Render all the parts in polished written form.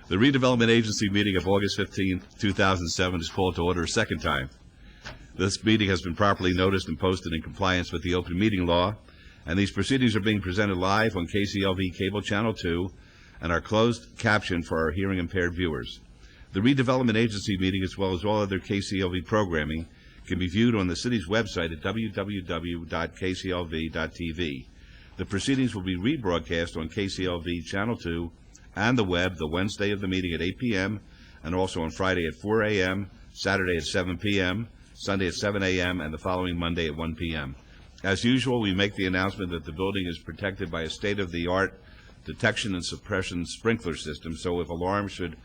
The Redevelopment Agency meeting of August 15, 2007 is called to order a second time. This meeting has been properly noticed and posted in compliance with the open meeting law, and these proceedings are being presented live on KCLV Cable Channel 2 and are closed captioned for our hearing impaired viewers. The Redevelopment Agency meeting, as well as all other KCLV programming, can be viewed on the city's website at www.kclv.tv. The proceedings will be rebroadcast on KCLV Channel 2 and the web the Wednesday of the meeting at 8 p.m. and also on Friday at 4 a.m., Saturday at 7 p.m., Sunday at 7 a.m., and the following Monday at 1 p.m. As usual, we make the announcement that the building is protected by a state-of-the-art detection and suppression sprinkler system, so if alarms should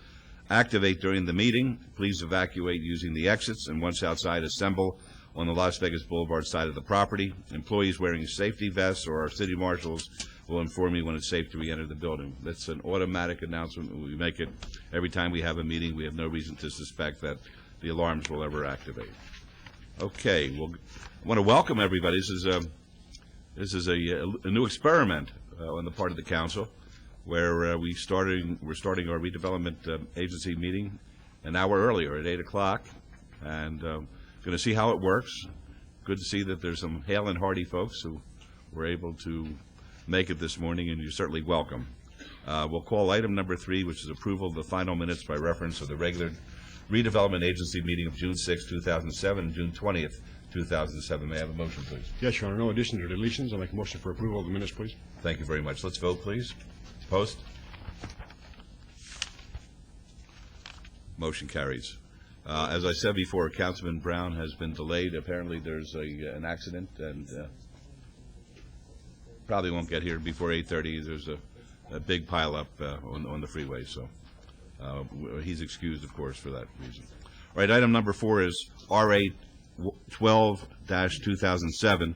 activate during the meeting, please evacuate using the exits, and once outside, assemble on the Las Vegas Boulevard side of the property. Employees wearing safety vests or our city marshals will inform you when it's safe to re-enter the building. That's an automatic announcement. We make it every time we have a meeting. We have no reason to suspect that the alarms will ever activate. Okay, well, I want to welcome everybody. This is a new experiment on the part of the council, where we're starting our redevelopment agency meeting an hour earlier at 8 o'clock, and going to see how it works. Good to see that there's some hale and hearty folks who were able to make it this morning, and you're certainly welcome. We'll call item number 3, which is approval of the final minutes by reference of the regular redevelopment agency meeting of June 6, 2007, and June 20th, 2007. May I have a motion, please? Yes, Your Honor. No additions or deletions. I'll make a motion for approval of the minutes, please. Thank you very much. Let's vote, please. Post. Motion carries. As I said before, Councilman Brown has been delayed. Apparently there's an accident, and probably won't get here before 8:30. There's a big pileup on the freeway, so he's excused, of course, for that reason. All right, item number 4 is RA 12-2007.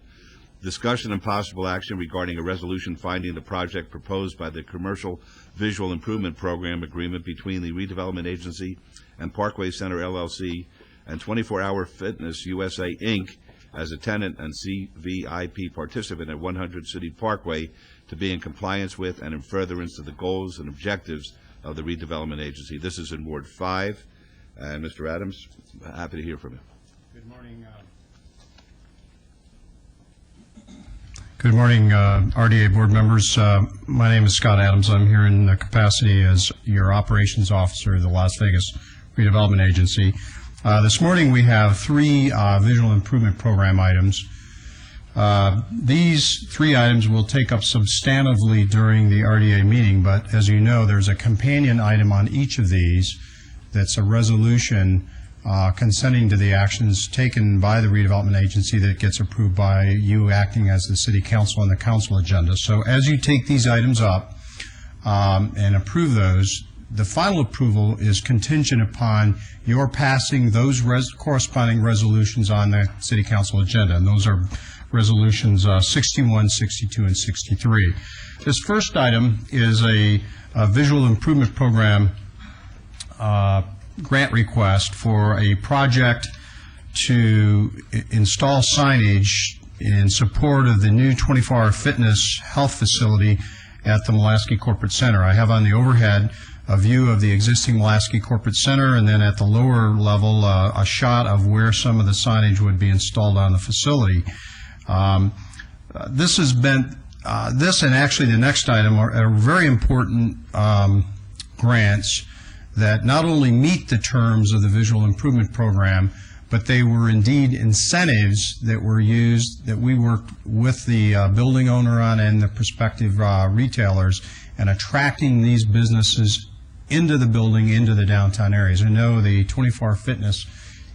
Discussion and possible action regarding a resolution finding the project proposed by the Commercial Visual Improvement Program agreement between the Redevelopment Agency and Parkway Center LLC and 24 Hour Fitness USA Inc. as a tenant and CVIP participant at 100 City Parkway to be in compliance with and in furtherance of the goals and objectives of the Redevelopment Agency. This is in Ward 5. And Mr. Adams, happy to hear from you. Good morning, RDA board members. My name is Scott Adams. I'm here in the capacity as your operations officer of the Las Vegas Redevelopment Agency. This morning we have 3 visual improvement program items. These 3 items will take up substantively during the RDA meeting, but as you know, there's a companion item on each of these that's a resolution consenting to the actions taken by the Redevelopment Agency that gets approved by you acting as the City Council on the Council agenda. So as you take these items up and approve those, the final approval is contingent upon your passing those corresponding resolutions on the City Council agenda, and those are resolutions 61, 62, and 63. This first item is a visual improvement program grant request for a project to install signage in support of the new 24-hour fitness health facility at the Mulaski Corporate Center. I have on the overhead a view of the existing Mulaski Corporate Center, and then at the lower level a shot of where some of the signage would be installed on the facility. This has been, this and actually the next item are very important grants that not only meet the terms of the visual improvement program, but they were indeed incentives that were used, that we worked with the building owner on and the prospective retailers, and attracting these businesses into the building, into the downtown areas. I know the 24 Hour Fitness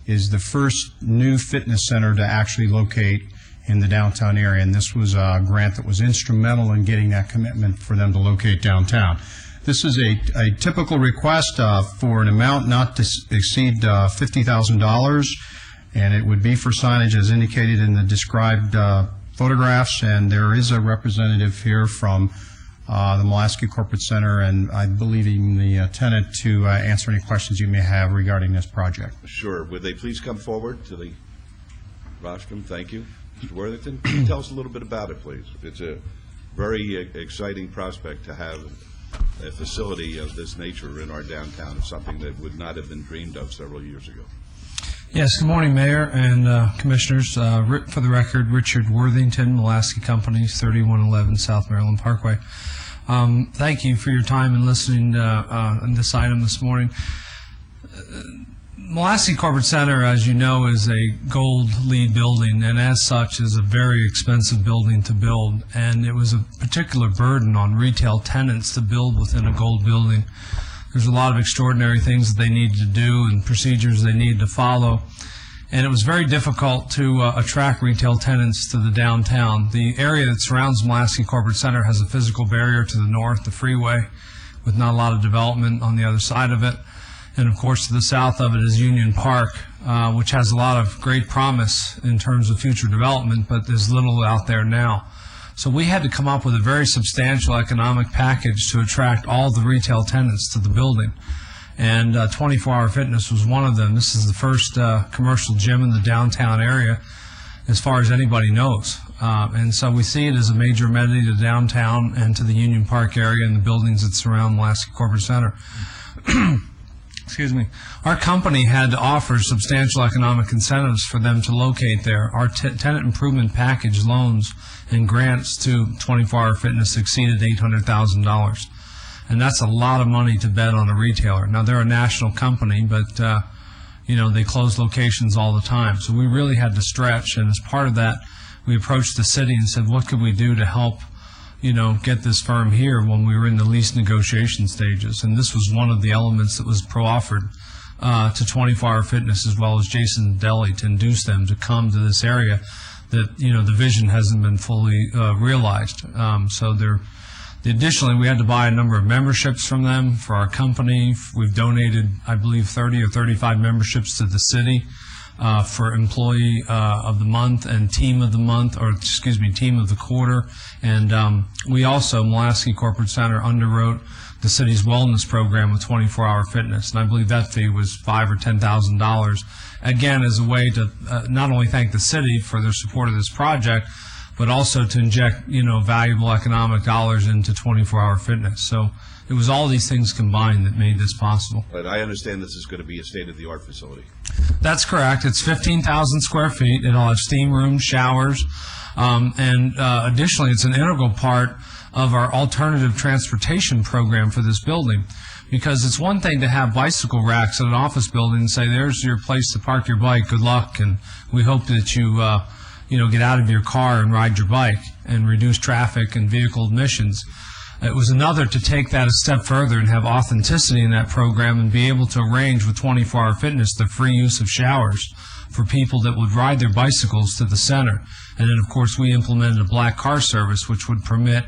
is the first new fitness center to actually locate in the downtown area, and this was a grant that was instrumental in getting that commitment for them to locate downtown. This is a typical request for an amount not to exceed $50,000, and it would be for signage as indicated in the described photographs, and there is a representative here from the Mulaski Corporate Center, and I believe even the tenant, to answer any questions you may have regarding this project. Sure. Would they please come forward to the rostrum? Thank you. Mr. Worthington, can you tell us a little bit about it, please? It's a very exciting prospect to have a facility of this nature in our downtown is something that would not have been dreamed of several years ago. Yes, good morning, Mayor and Commissioners. For the record, Richard Worthington, Mulaski Companies, 3111 South Maryland Parkway. Thank you for your time and listening on this item this morning. Mulaski Corporate Center, as you know, is a gold LEED building, and as such is a very expensive building to build, and it was a particular burden on retail tenants to build within a gold building. There's a lot of extraordinary things that they needed to do and procedures they needed to follow, and it was very difficult to attract retail tenants to the downtown. The area that surrounds Mulaski Corporate Center has a physical barrier to the north, the freeway, with not a lot of development on the other side of it. And of course, to the south of it is Union Park, which has a lot of great promise in terms of future development, but there's little out there now. So we had to come up with a very substantial economic package to attract all the retail tenants to the building. And 24-Hour Fitness was one of them. This is the first commercial gym in the downtown area as far as anybody knows. And so we see it as a major amenity to downtown and to the Union Park area and the buildings that surround Mulaski Corporate Center. Excuse me. Our company had to offer substantial economic incentives for them to locate there. Our tenant improvement package loans and grants to 24-Hour Fitness exceeded $800,000. And that's a lot of money to bet on a retailer. Now, they're a national company, but, they close locations all the time. So we really had to stretch. And as part of that, we approached the city and said, what could we do to help get this firm here when we were in the lease negotiation stages. And this was one of the elements that was pro-offered to 24-Hour Fitness as well as Jason Deli to induce them to come to this area that, the vision hasn't been fully realized. Additionally, we had to buy a number of memberships from them for our company. We've donated, I believe, 30 or 35 memberships to the city for Employee of the Month and Team of the Month, Team of the Quarter. And we also, Mulaski Corporate Center, underwrote the city's wellness program with 24-Hour Fitness. And I believe that fee was $5,000 or $10,000. Again, as a way to not only thank the city for their support of this project, but also to inject, valuable economic dollars into 24-Hour Fitness. So it was all these things combined that made this possible. But I understand this is going to be a state-of-the-art facility. That's correct. It's 15,000 square feet. It'll have steam rooms, showers, and additionally, it's an integral part of our alternative transportation program for this building. Because it's one thing to have bicycle racks at an office building and say, there's your place to park your bike, good luck, and we hope that you get out of your car and ride your bike and reduce traffic and vehicle emissions. It was another to take that a step further and have authenticity in that program and be able to arrange with 24-Hour Fitness the free use of showers for people that would ride their bicycles to the center. And then, of course, we implemented a black car service, which would permit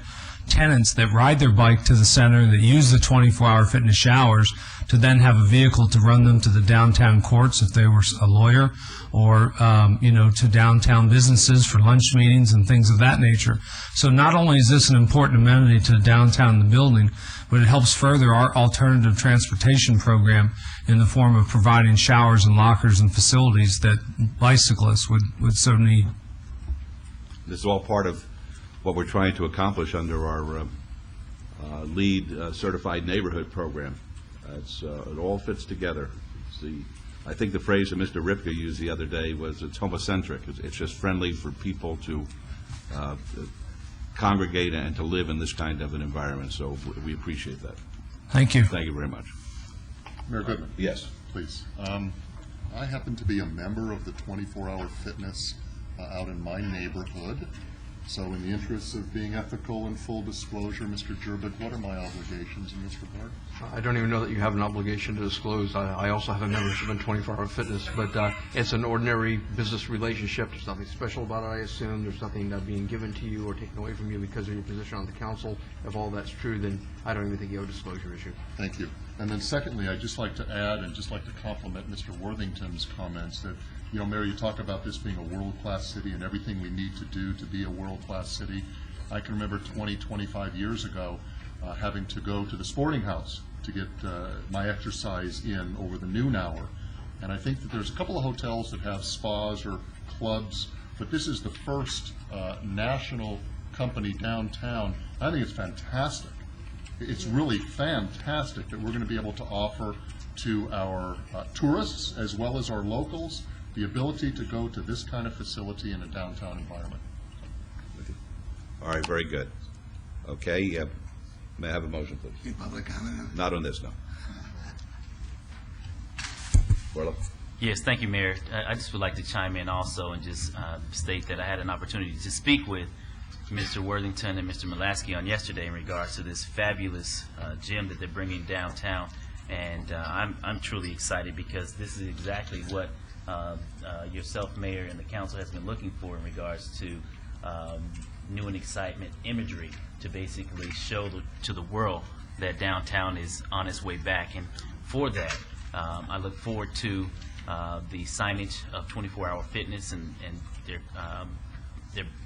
tenants that ride their bike to the center, that use the 24-Hour Fitness showers, to then have a vehicle to run them to the downtown courts if they were a lawyer, or to downtown businesses for lunch meetings and things of that nature. So not only is this an important amenity to downtown the building, but it helps further our alternative transportation program in the form of providing showers and lockers and facilities that bicyclists would so need. This is all part of what we're trying to accomplish under our LEED certified neighborhood program. It all fits together. I think the phrase that Mr. Ripka used the other day was, it's homocentric. It's just friendly for people to congregate and to live in this kind of an environment. So we appreciate that. Thank you. Thank you very much. Mayor Goodman. Yes. Please. I happen to be a member of the 24-Hour Fitness out in my neighborhood. So in the interest of being ethical and full disclosure, Mr. Jerbick, what are my obligations in this regard? I don't even know that you have an obligation to disclose. I also have a membership in 24-Hour Fitness, but it's an ordinary business relationship. There's nothing special about it, I assume. There's nothing being given to you or taken away from you because of your position on the council. If all that's true, then I don't even think you have a disclosure issue. Thank you. And then secondly, I'd just like to add and just like to compliment Mr. Worthington's comments that, Mayor, you talk about this being a world-class city and everything we need to do to be a world-class city. I can remember 25 years ago having to go to the sporting house to get my exercise in over the noon hour. And I think that there's a couple of hotels that have spas or clubs, but this is the first national company downtown. I think it's fantastic It's really fantastic that we're going to be able to offer to our tourists as well as our locals the ability to go to this kind of facility in a downtown environment. All right, very good. Okay, may I have a motion, please? Any public comment? Not on this, no. Orla? Yes, thank you, Mayor. I just would like to chime in also and just state that I had an opportunity to speak with Mr. Worthington and Mr. Mulaski on yesterday in regards to this fabulous gym that they're bringing downtown. And I'm truly excited because this is exactly what yourself, Mayor, and the council has been looking for in regards to new and excitement imagery to basically show to the world that downtown is on its way back. And for that, I look forward to the signage of 24-hour fitness and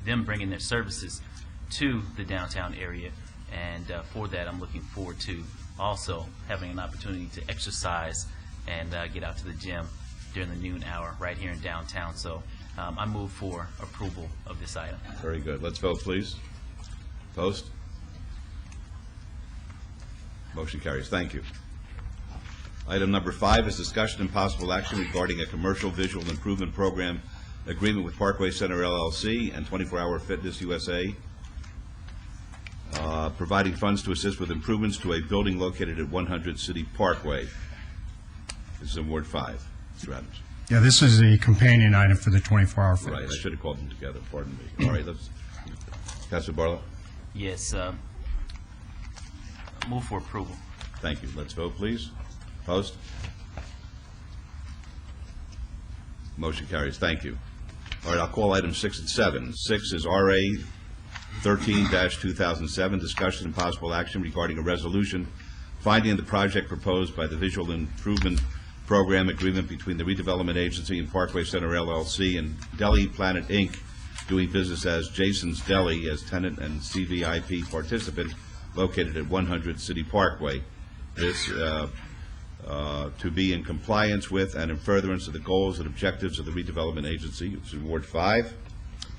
them bringing their services to the downtown area. And for that, I'm looking forward to also having an opportunity to exercise and get out to the gym during the noon hour right here in downtown. So I move for approval of this item. Very good. Let's vote, please. Post. Motion carries. Thank you. Item number 5 is discussion and possible action regarding a commercial visual improvement program agreement with Parkway Center LLC and 24-Hour Fitness USA, providing funds to assist with improvements to a building located at 100 City Parkway. This is in Ward 5. Mr. Adams. Yeah, this is a companion item for the 24-hour Right, I fitness. should have called them together. Pardon me. All right, let's. Councilor Barlow. Yes, move for approval. Thank you. Let's vote, please. Post. Motion carries. Thank you. All right, I'll call items 6 and 7. 6 is RA 13-2007, discussion and possible action regarding a resolution finding the project proposed by the Visual Improvement Program agreement between the Redevelopment Agency and Parkway Center LLC and Deli Planet, Inc., doing business as Jason's Deli as tenant and CVIP participant located at 100 City Parkway. This to be in compliance with and in furtherance of the goals and objectives of the Redevelopment Agency. It's in Ward 5.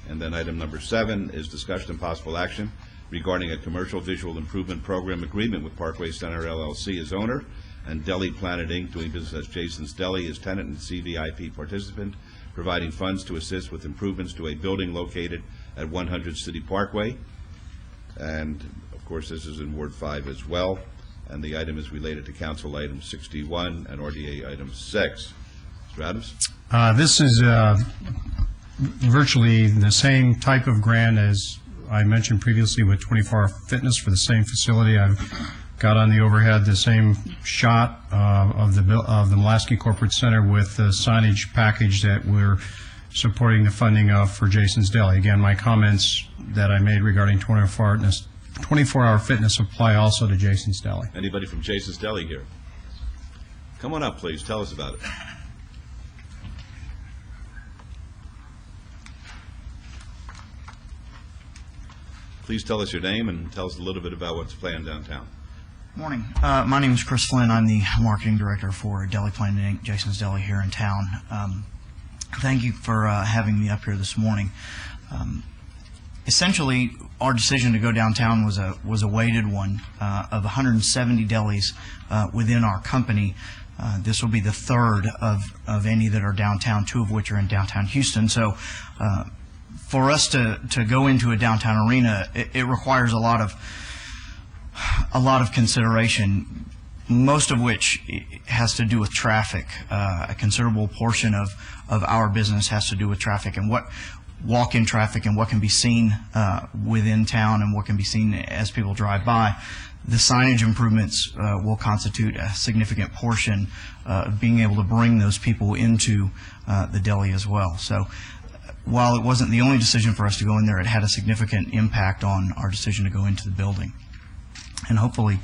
And then item number 7 is discussion and possible action regarding a commercial visual improvement program agreement with Parkway Center LLC as owner and Deli Planet, Inc., doing business as Jason's Deli as tenant and CVIP participant, providing funds to assist with improvements to a building located at 100 City Parkway. And, of course, this is in Ward 5 as well. And the item is related to Council Item 61 and RDA Item 6. Mr. Adams? This is virtually the same type of grant as I mentioned previously with 24-Hour Fitness for the same facility. I've got on the overhead the same shot of the Mulaski Corporate Center with the signage package that we're supporting the funding of for Jason's Deli. Again, my comments that I made regarding 24-Hour Fitness apply also to Jason's Deli. Anybody from Jason's Deli here? Come on up, please. Tell us about it. Please tell us your name and tell us a little bit about what's planned downtown. Morning. My name is Chris Flynn. I'm the marketing director for Deli Planet, Inc., Jason's Deli here in town. Thank you for having me up here this morning. Essentially, our decision to go downtown was a weighted one. Of 170 delis within our company, this will be the third of any that are downtown, 2 of which are in downtown Houston. So for us to go into a downtown arena, it requires a lot of consideration, most of which has to do with traffic. A considerable portion of our business has to do with traffic and what walk-in traffic and what can be seen within town and what can be seen as people drive by. The signage improvements will constitute a significant portion of being able to bring those people into the deli as well. So while it wasn't the only decision for us to go in there, it had a significant impact on our decision to go into the building. And hopefully,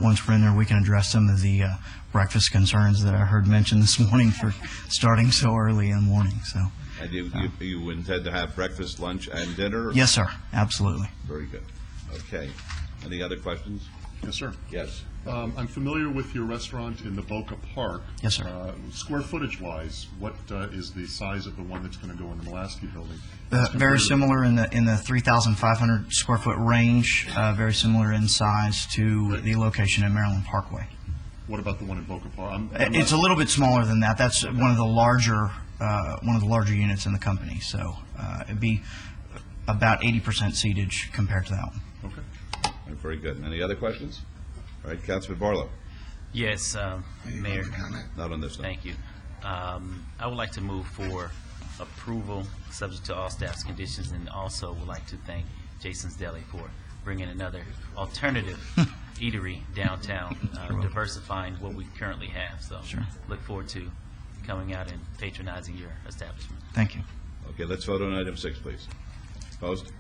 once we're in there, we can address some of the breakfast concerns that I heard mentioned this morning for starting so early in the morning. So. And you intend to have breakfast, lunch, and dinner? Yes, sir. Absolutely. Very good. Okay. Any other questions? Yes, sir. Yes. I'm familiar with your restaurant in the Boca Park. Yes, sir. Square footage-wise, what is the size of the one that's going to go in the Mulaski building? Very similar in the 3,500 square foot range, very similar in size to the location in Maryland Parkway. What about the one in Boca Park? It's a little bit smaller than that. That's one of the larger units in the company. So it'd be about 80% seatage compared to that one. Okay. All right, very good. Any other questions? All right, Councilman Barlow. Yes, Mayor. Not on this one. Thank you. I would like to move for approval, subject to all staff's conditions, and also would like to thank Jason's Deli for bringing another alternative eatery downtown, diversifying what we currently have. So look forward to coming out and patronizing your establishment. Thank you. Okay, let's vote on item 6, please. Opposed?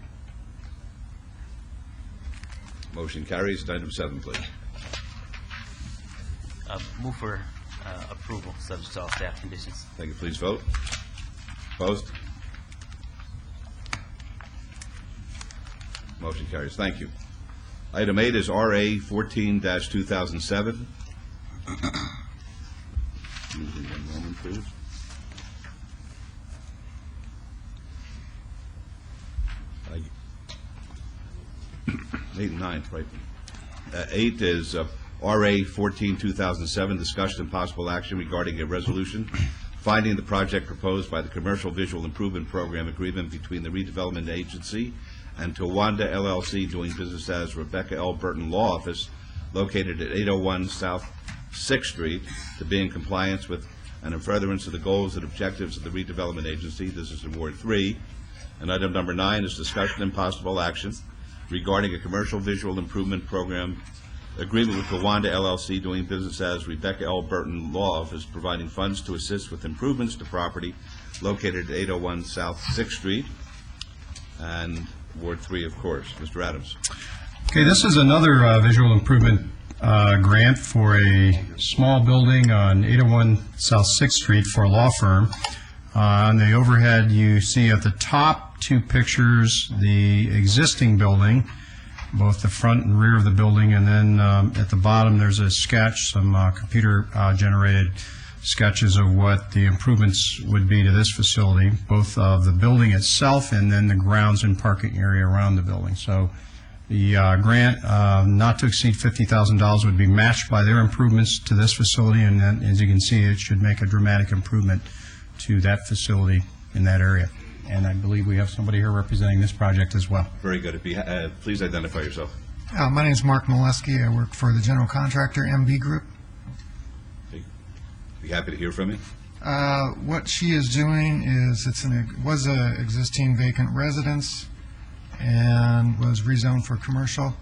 Motion carries. Item 7, please. Move for approval, subject to all staff conditions. Thank you. Please vote. Opposed? Motion carries. Thank you. Item 8 is RA 14-2007. One moment, please. I- 8 and 9, right. 8 is RA 14-2007, discussion and possible action regarding a resolution finding the project proposed by the Commercial Visual Improvement Program agreement between the Redevelopment Agency and Towanda LLC, doing business as Rebecca L. Burton Law Office, located at 801 South 6th Street, to be in compliance with and in furtherance of the goals and objectives of the Redevelopment Agency. This is in Ward 3. And item number 9 is discussion and possible action regarding a Commercial Visual Improvement Program agreement with Towanda LLC, doing business as Rebecca L. Burton Law Office, providing funds to assist with improvements to property located at 801 South 6th Street and Ward 3, of course. Mr. Adams. Okay, this is another visual improvement grant for a small building on 801 South 6th Street for a law firm. On the overhead, you see at the top 2 pictures the existing building, both the front and rear of the building, and then at the bottom there's a sketch, some computer-generated sketches of what the improvements would be to this facility, both of the building itself and then the grounds and parking area around the building. So the grant, not to exceed $50,000, would be matched by their improvements to this facility, and then, as you can see, it should make a dramatic improvement to that facility in that area. And I believe we have somebody here representing this project as well. Very good. If you please identify yourself. My name is Mark Molesky. I work for the general contractor, MB Group. Be happy to hear from you. What she is doing is, was an existing vacant residence and was rezoned for commercial.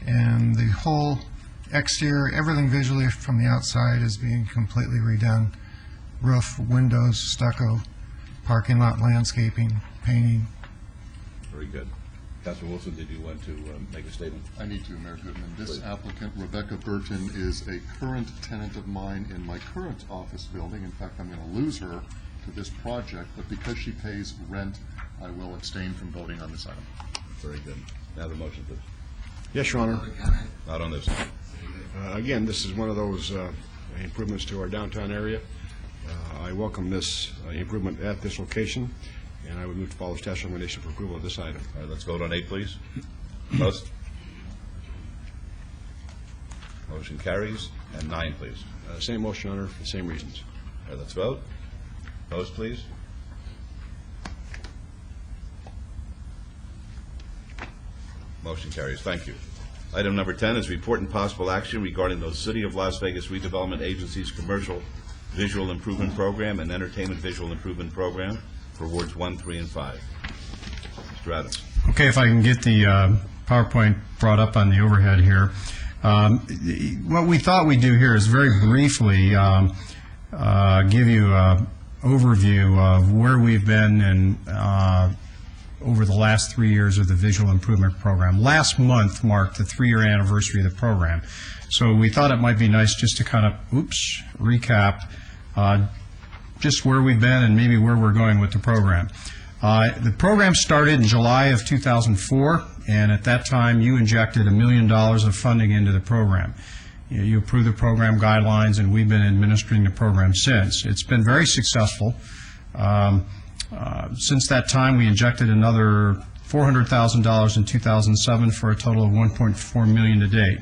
And the whole exterior, everything visually from the outside is being completely redone. Roof, windows, stucco, parking lot landscaping, painting. Very good. Councilman Wilson, did you want to make a statement? I need to, Mayor Goodman. This Please. applicant, Rebecca Burton, is a current tenant of mine in my current office building. In fact, I'm going to lose her to this project, but because she pays rent, I will abstain from voting on this item. Very good. Now the motion, please. Yes, Your Honor. Not on this. Again, this is one of those improvements to our downtown area. I welcome this improvement at this location, and I would move to follow staff's recommendation for approval of this item. All right, let's vote on 8, please. Opposed? Motion carries. And 9, please. Same motion, Your Honor, for the same reasons. All right, let's vote. Opposed, please. Motion carries. Thank you. Item number 10 is report and possible action regarding the City of Las Vegas Redevelopment Agency's Commercial Visual Improvement Program and Entertainment Visual Improvement Program for Wards 1, 3, and 5. Mr. Adams. Okay, if I can get the PowerPoint brought up on the overhead here. What we thought we'd do here is very briefly give you an overview of where we've been and over the last 3 years of the Visual Improvement Program. Last month marked the 3-year anniversary of the program. So we thought it might be nice just to kind of, recap just where we've been and maybe where we're going with the program. The program started in July of 2004, and at that time, you injected $1 million of funding into the program. You approved the program guidelines, and we've been administering the program since. It's been very successful. Since that time, we injected another $400,000 in 2007 for a total of $1.4 million to date.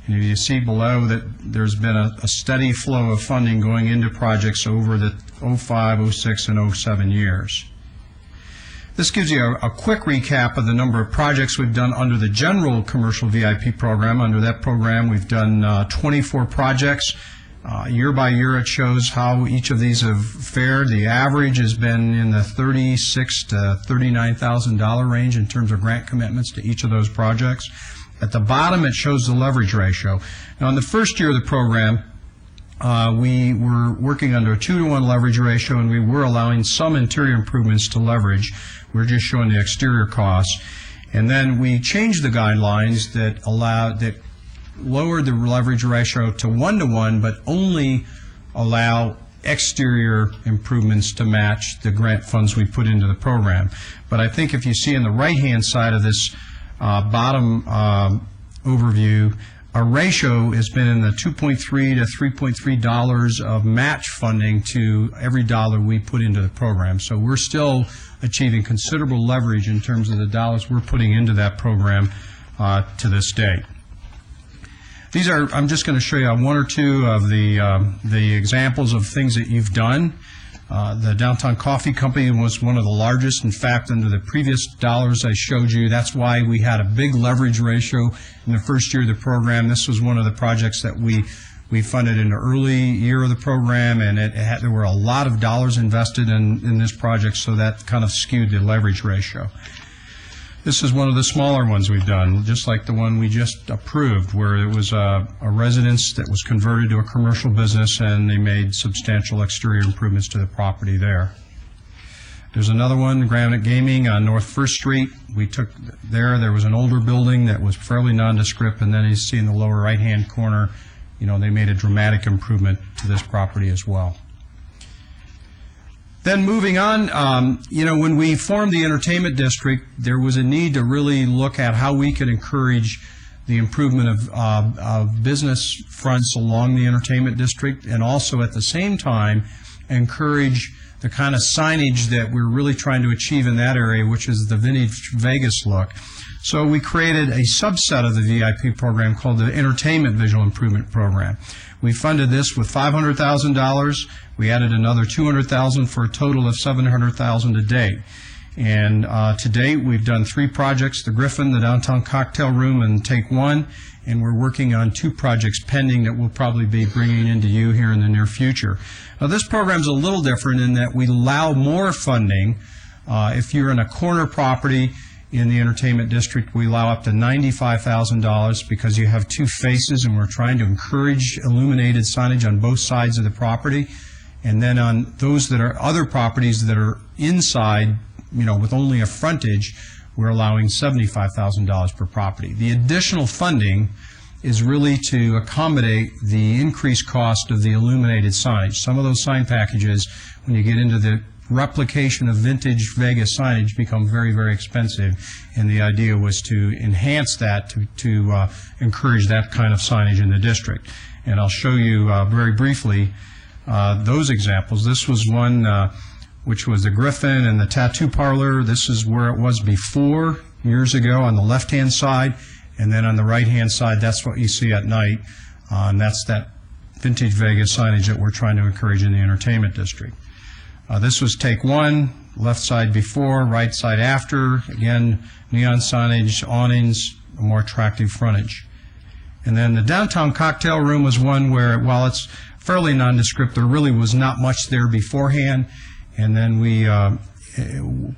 And you see below that there's been a steady flow of funding going into projects over the 05, 06, and 07 years. This gives you a quick recap of the number of projects we've done under the general commercial VIP program. Under that program, we've done 24 projects. Year by year, it shows how each of these have fared. The average has been in the $36,000 to $39,000 range in terms of grant commitments to each of those projects. At the bottom, it shows the leverage ratio. Now, in the first year of the program, we were working under a 2-to-1 leverage ratio, and we were allowing some interior improvements to leverage. We're just showing the exterior costs. And then we changed the guidelines that lowered the leverage ratio to 1-to-1, but only allow exterior improvements to match the grant funds we put into the program. But I think if you see on the right-hand side of this bottom overview, our ratio has been in the $2.3 to $3.3 of match funding to every dollar we put into the program. So we're still achieving considerable leverage in terms of the dollars we're putting into that program to this date. These are, I'm just going to show you one or two of the examples of things that you've done. The Downtown Coffee Company was one of the largest. In fact, under the previous dollars I showed you, that's why we had a big leverage ratio in the first year of the program. This was one of the projects that we funded in the early year of the program, and there were a lot of dollars invested in this project, so that kind of skewed the leverage ratio. This is one of the smaller ones we've done, just like the one we just approved, where it was a residence that was converted to a commercial business, and they made substantial exterior improvements to the property there. There's another one, Granite Gaming on North First Street. We took there was an older building that was fairly nondescript, and then you see in the lower right-hand corner, they made a dramatic improvement to this property as well. Then moving on, when we formed the entertainment district, there was a need to really look at how we could encourage the improvement of business fronts along the entertainment district, and also at the same time encourage the kind of signage that we're really trying to achieve in that area, which is the vintage Vegas look. So we created a subset of the VIP program called the Entertainment Visual Improvement Program. We funded this with $500,000. We added another $200,000 for a total of $700,000 to date. And to date, we've done 3 projects, the Griffin, the Downtown Cocktail Room, and Take One. And we're working on 2 projects pending that we'll probably be bringing into you here in the near future. Now, this program's a little different in that we allow more funding. If you're in a corner property in the entertainment district, we allow up to $95,000 because you have 2 faces, and we're trying to encourage illuminated signage on both sides of the property. And then on those that are other properties that are inside, with only a frontage, we're allowing $75,000 per property. The additional funding is really to accommodate the increased cost of the illuminated signage. Some of those sign packages, when you get into the replication of vintage Vegas signage, become very, very expensive, and the idea was to enhance that, to encourage that kind of signage in the district. And I'll show you very briefly those examples. This was one which was the Griffin and the Tattoo Parlor. This is where it was before, years ago, on the left-hand side, and then on the right-hand side, that's what you see at night, and that's that vintage Vegas signage that we're trying to encourage in the entertainment district. This was Take One, left side before, right side after. Again, neon signage, awnings, a more attractive frontage. And then the Downtown Cocktail Room was one where, while it's fairly nondescript, there really was not much there beforehand. And then we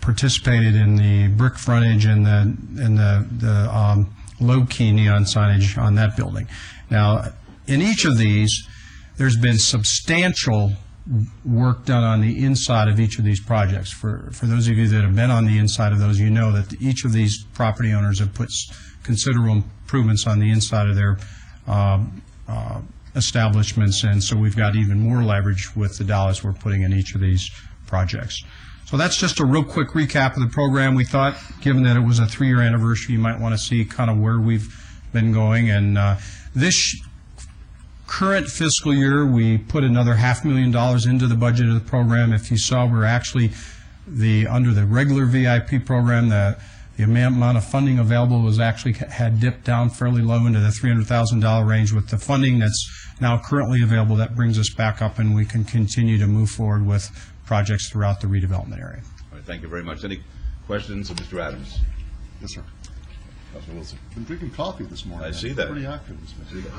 participated in the brick frontage and the low-key neon signage on that building. Now, in each of these, there's been substantial work done on the inside of each of these projects. For those of you that have been on the inside of those, you know that each of these property owners have put considerable improvements on the inside of their establishments, and so we've got even more leverage with the dollars we're putting in each of these projects. So that's just a real quick recap of the program. We thought, given that it was a 3-year anniversary, you might want to see kind of where we've been going. And this current fiscal year, we put another $500,000 into the budget of the program. If you saw, we're actually under the regular VIP program, the amount of funding available was actually had dipped down fairly low into the $300,000 range. With the funding that's now currently available, that brings us back up, and we can continue to move forward with projects throughout the redevelopment area. All right, thank you very much. Any questions of Mr. Adams? Yes, sir. Councilman Wilson? Been drinking coffee this morning. I see that. Pretty active this morning.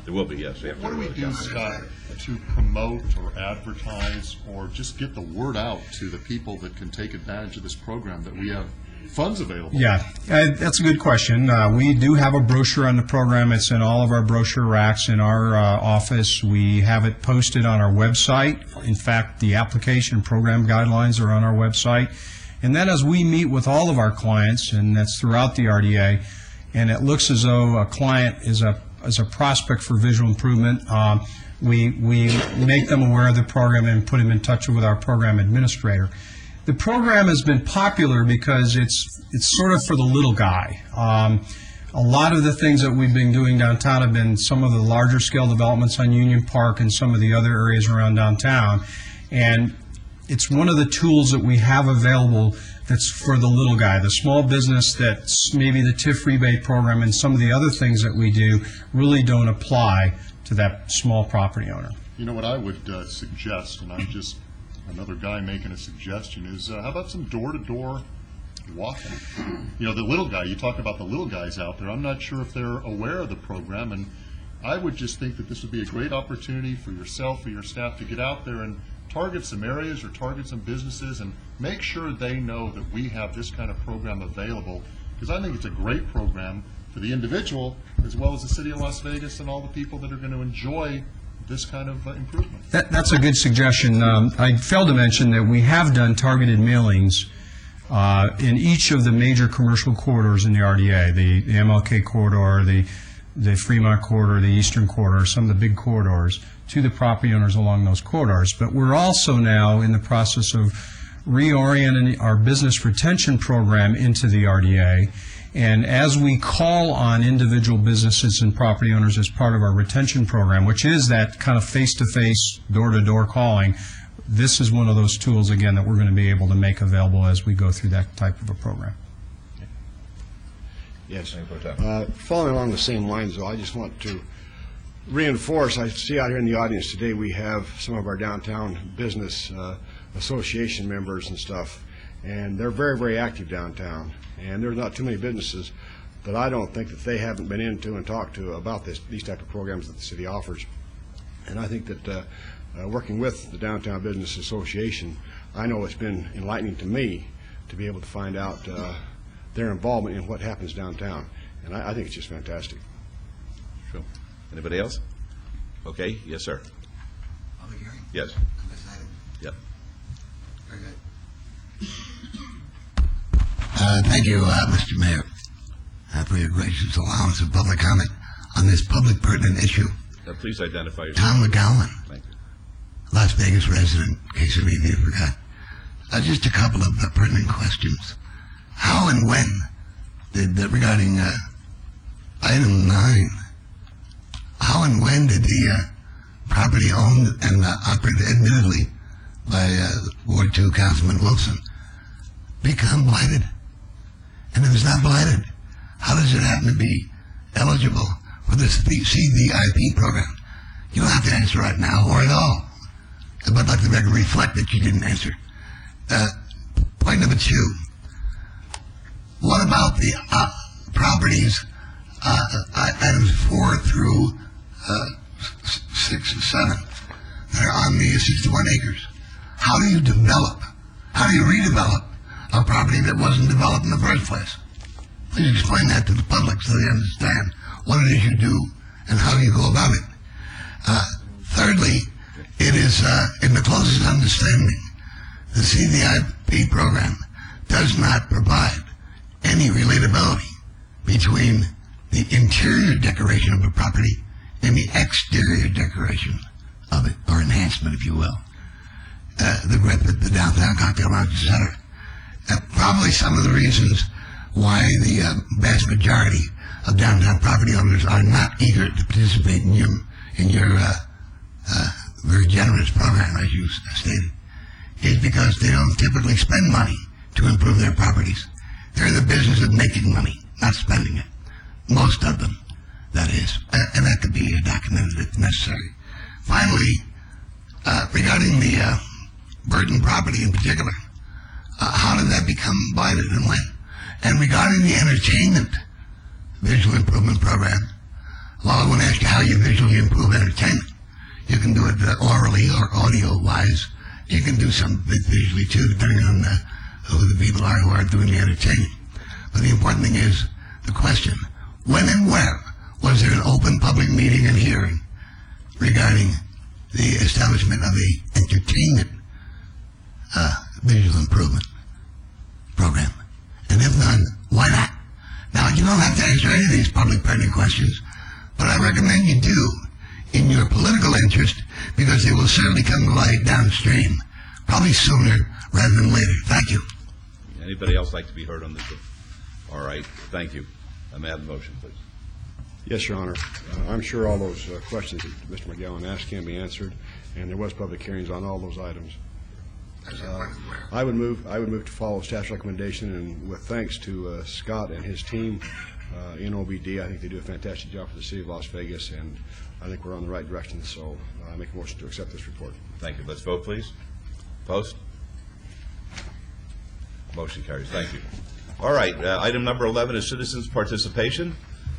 There will be, yes. What do we do, Scott, to promote or advertise or just get the word out to the people that can take advantage of this program, that we have funds available? Yeah, that's a good question. We do have a brochure on the program. It's in all of our brochure racks in our office. We have it posted on our website. In fact, the application program guidelines are on our website. And then as we meet with all of our clients, and that's throughout the RDA, and it looks as though a client is a prospect for visual improvement, we make them aware of the program and put them in touch with our program administrator. The program has been popular because it's sort of for the little guy. A lot of the things that we've been doing downtown have been some of the larger scale developments on Union Park and some of the other areas around downtown. And it's one of the tools that we have available that's for the little guy, the small business that's maybe the TIF rebate program and some of the other things that we do really don't apply to that small property owner. You know what I would suggest, and I'm just another guy making a suggestion, is how about some door-to-door walking? You know, the little guy, you talk about the little guys out there. I'm not sure if they're aware of the program, and I would just think that this would be a great opportunity for yourself or your staff to get out there and target some areas or target some businesses and make sure they know that we have this kind of program available, because I think it's a great program for the individual as well as the city of Las Vegas and all the people that are going to enjoy this kind of improvement. That's a good suggestion. I failed to mention that we have done targeted mailings in each of the major commercial corridors in the RDA, the MLK corridor, the Fremont corridor, the Eastern corridor, some of the big corridors, to the property owners along those corridors. But we're also now in the process of reorienting our business retention program into the RDA. And as we call on individual businesses and property owners as part of our retention program, which is that kind of face-to-face, door-to-door calling, this is one of those tools, again, that we're going to be able to make available as we go through that type of a program. Yes. Following along the same lines, though, I just want to reinforce, I see out here in the audience today we have some of our downtown business association members and stuff, and they're very, very active downtown. And there's not too many businesses that I don't think that they haven't been into and talked to about these type of programs that the city offers. And I think that working with the Downtown Business Association, I know it's been enlightening to me to be able to find out their involvement in what happens downtown. And I think it's just fantastic. Sure. Anybody else? Okay, yes, sir. Public hearing? Yes. On this item? Yep. Very good. Thank you, Mr. Mayor, for your gracious allowance of public comment on this public pertinent issue. Please identify yourself. Tom McGowan, Thank you. Las Vegas resident, in case any of you forgot. Just a couple of pertinent questions. How and when did, regarding item 9, how and when did the property owned and operated admittedly by Ward 2 Councilman Wilson become blighted? And if it's not blighted, how does it happen to be eligible for this CVIP program? You don't have to answer right now or at all. But I'd like the record reflect that you didn't answer. Point number 2. What about the properties, items 4 through 6 and 7 that are on the 61 acres? How do you develop, how do you redevelop a property that wasn't developed in the first place? Please explain that to the public so they understand what it is you do and how you go about it. Thirdly, it is in the closest understanding, the CVIP program does not provide any relatability between the interior decoration of a property and the exterior decoration of it, or enhancement, if you will. the grip at the downtown cocktail lounge, etc. Probably some of the reasons why the vast majority of downtown property owners are not eager to participate in your very generous program, as you stated, is because they don't typically spend money to improve their properties. They're in the business of making money, not spending it. Most of them, that is. And that could be documented if necessary. Finally, regarding the Burton property in particular, how did that become blighted and when? And regarding the entertainment visual improvement program, well, I want to ask you how you visually improve entertainment. You can do it orally or audio-wise. You can do some visually too, depending on who the people are who are doing the entertaining. But the important thing is the question, when and where was there an open public meeting and hearing regarding the establishment of a entertainment visual improvement program? And if none, why not? Now, you don't have to answer any of these public pertinent questions, but I recommend you do in your political interest, because they will certainly come to light downstream, probably sooner rather than later. Thank you. Anybody else like to be heard on this? All right, thank you. May I have the motion, please? Yes, Your Honor. I'm sure all those questions that Mr. McGowan asked can be answered, and there was public hearings on all those items. I would move to follow staff's recommendation, and with thanks to Scott and his team in OBD. I think they do a fantastic job for the city of Las Vegas, and I think we're on the right direction. So I make a motion to accept this report. Thank you. Let's vote, please. Opposed? Motion carries. Thank you. All right. Item number 11 is citizens' participation.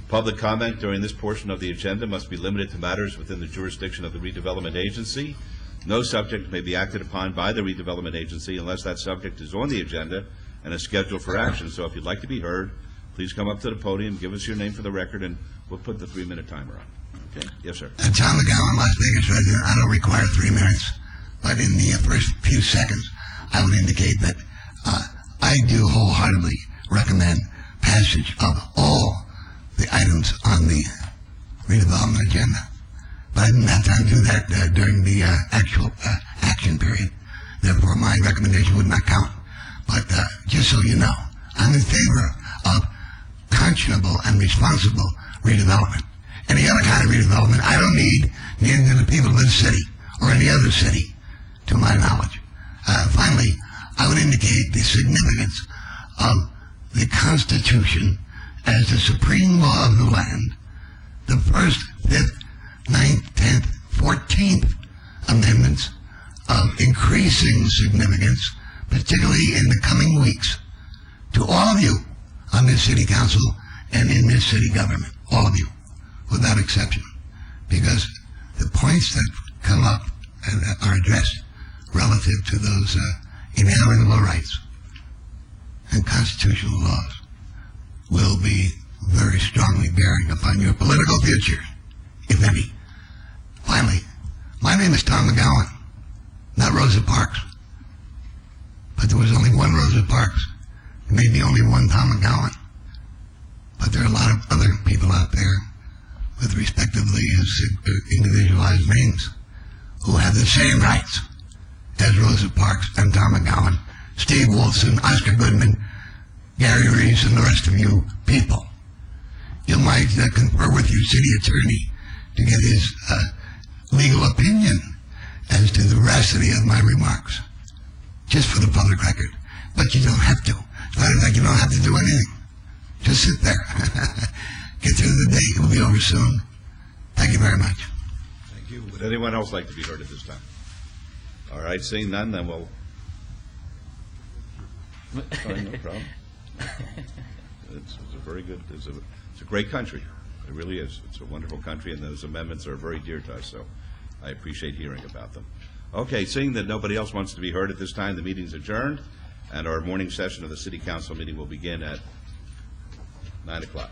Public comment during this portion of the agenda must be limited to matters within the jurisdiction of the Redevelopment Agency. No subject may be acted upon by the Redevelopment Agency unless that subject is on the agenda and is scheduled for action. So if you'd like to be heard, please come up to the podium, give us your name for the record, and we'll put the 3-minute timer on. Okay? Yes, sir. Tom McGowan, Las Vegas resident. I don't require 3 minutes, but in the first few seconds, I would indicate that I do wholeheartedly recommend passage of all the items on the redevelopment agenda. But I didn't have time to do that during the actual action period. Therefore, my recommendation would not count. But just so you know, I'm in favor of conscionable and responsible redevelopment. Any other kind of redevelopment, I don't need, neither do the people of this city or any other city, to my knowledge. Finally, I would indicate the significance of the Constitution as the supreme law of the land, the 1st, 5th, 9th, 10th, 14th amendments of increasing significance, particularly in the coming weeks, to all of you on this city council and in this city government, all of you, without exception, because the points that come up and are addressed relative to those inalienable rights and constitutional laws will be very strongly bearing upon your political future, if any. Finally, my name is Tom McGowan, not Rosa Parks. But there was only one Rosa Parks. There may be only one Tom McGowan. But there are a lot of other people out there with respectively individualized names who have the same rights as Rosa Parks and Tom McGowan, Steve Wilson, Oscar Goodman, Gary Reeves, and the rest of you people. You might confer with your city attorney to get his legal opinion as to the veracity of my remarks, just for the public record. But you don't have to. As a matter of fact, you don't have to do anything. Just sit there. Get through the day. It will be over soon. Thank you very much. Thank you. Would anyone else like to be heard at this time? All right, seeing none, then we'll... Sorry, no problem. It's a very good, it's a great country. It really is. It's a wonderful country, and those amendments are very dear to us, so I appreciate hearing about them. Okay, seeing that nobody else wants to be heard at this time, the meeting's adjourned, and our morning session of the City Council meeting will begin at 9 o'clock.